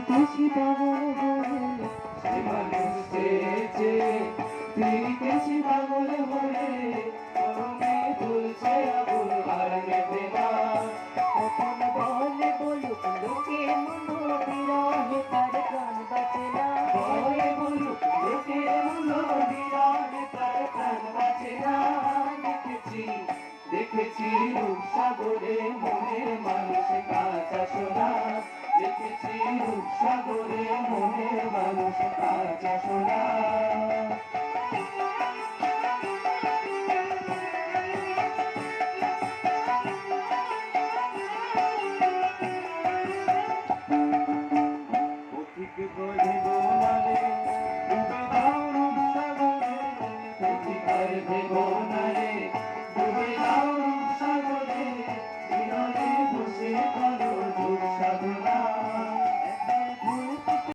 ফিরিতেছি পাগল হয়ে সে মানুষ চেয়েছে, ফিরিতেছি পাগল হয়ে, মরমে তুলছে আগুন আর নেবে না। এখন বলে বলুক লোকে মনো বিরহে তার প্রাণ বাঁচে না। বলে বলুক লোকে মনো বিরহে তার প্রাণ বাঁচে না। দেখেছি দেখেছি রূপসাগরে মনের মানুষ কাঁচা সোনা। দেখেছি রূপসাগরে মনের মানুষ কাঁচা সোনা। পথিক গরিব মানে ডুবে দাও রূপসাগরে, পথিক আর ভেবো